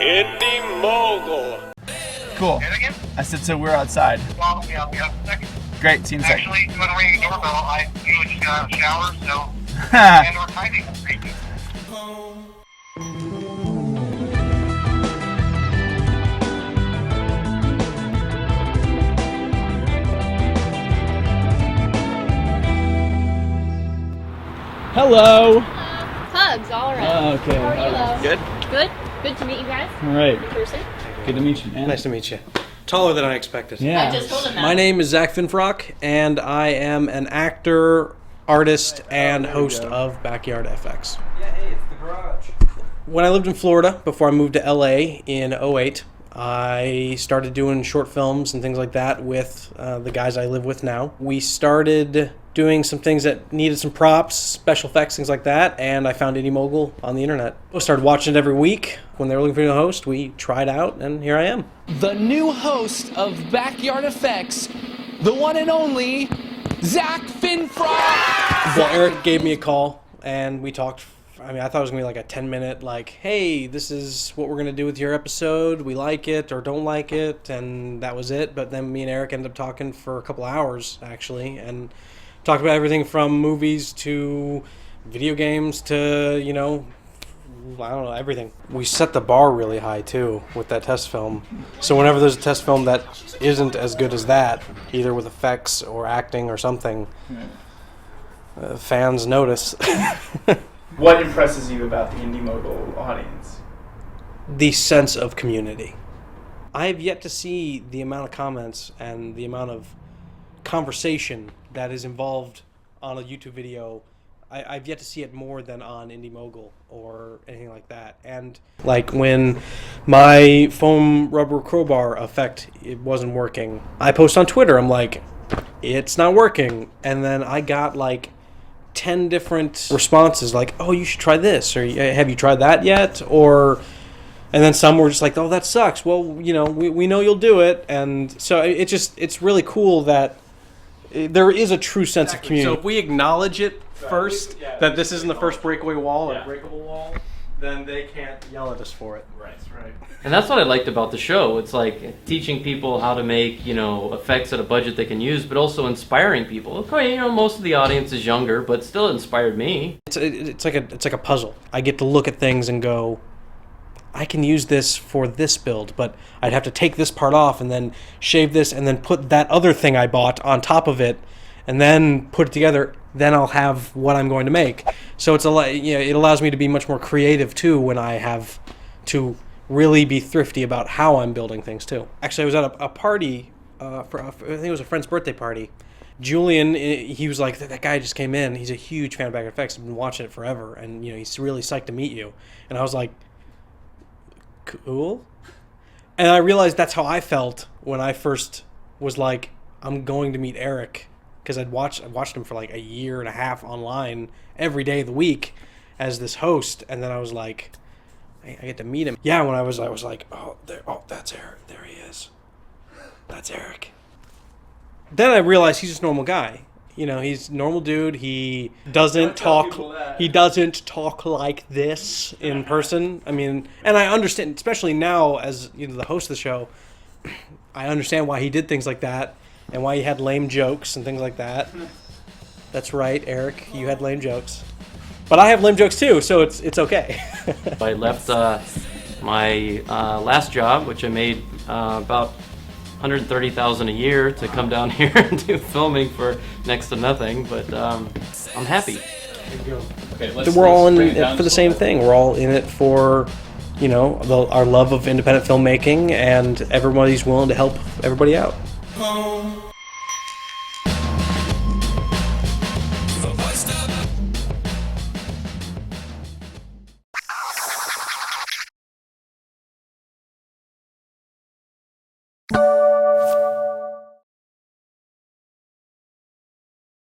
Indy Mogul. Cool. I said, so we're outside. Well, yeah, second. Great, see you in a second. Actually, when I ring the doorbell, I usually just got out of the shower, so... and we're timing. Thank you. Hello. Hugs all around. Okay. How are you, Good? Good? Good to meet you guys. All right. In person. Good to meet you, man. Nice to meet you. Taller than I expected. Yeah. I just told him that. My name is Zack Finfrock, and I am an actor, artist, and host of Backyard FX. Yeah, hey, it's the garage. When I lived in Florida, before I moved to LA in '08, I started doing short films and things like that with the guys I live with now. We started doing some things that needed some props, special effects, things like that, and I found Indy Mogul on the internet. I started watching it every week. When they were looking for a new host, we tried out, and here I am. The new host of Backyard Effects, the one and only Zack Finfrock! Well, Eric gave me a call, and we talked. I mean, I thought it was going to be like a 10-minute, like, hey, this is what we're going to do with your episode. We like it or don't like it, and that was it. But then me and Eric ended up talking for a couple hours, actually, and talked about everything from movies to video games to, you know, I don't know, everything. We set the bar really high, too, with that test film. So whenever there's a test film that isn't as good as that, either with effects or acting or something, fans notice. What impresses you about the Indy Mogul audience? The sense of community. I have yet to see the amount of comments and the amount of conversation that is involved on a YouTube video. I've yet to see it more than on Indy Mogul or anything like that. And like when my foam rubber crowbar effect, it wasn't working, I post on Twitter, I'm like, it's not working. And then I got like 10 different responses like, oh, you should try this, or have you tried that yet? Or, and then some were just like, oh, that sucks. Well, you know, we know you'll do it. And so it's really cool that there is a true sense of community. So if we acknowledge it first, that this isn't the first breakaway wall or breakable wall, then they can't yell at us for it. Right. And that's what I liked about the show. It's like teaching people how to make, you know, effects at a budget they can use, but also inspiring people. Okay, you know, most of the audience is younger, but still inspired me. It's like a puzzle. I get to look at things and go, I can use this for this build, but I'd have to take this part off and then shave this and then put that other thing I bought on top of it and then put it together. Then I'll have what I'm going to make. So it's it allows me to be much more creative too when I have to really be thrifty about how I'm building things too. Actually, I was at a party I think it was a friend's birthday party. Julian, he was like, that guy just came in. He's a huge fan of Backyard Effects. I've been watching it forever, and you know he's really psyched to meet you. And I was like, cool. And I realized that's how I felt when I first was like, I'm going to meet Eric, because I'd watched him for like a year and a half online every day of the week as this host, and then I was like, I get to meet him. Yeah, when I was like, that's Eric. There he is. That's Eric. Then I realized he's just a normal guy. You know, he's a normal dude. He doesn't talk. He doesn't talk like this in person. I mean, and I understand, especially now as you know the host of the show. I understand why he did things like that and why he had lame jokes and things like that. That's right, Eric. You had lame jokes, but I have lame jokes too, so it's okay. I left my last job, which I made about $130,000 a year, to come down here and do filming for next to nothing, but I'm happy. Okay, We're all in it for the same thing. We're all in it for, you know, our love of independent filmmaking, and everybody's willing to help everybody out.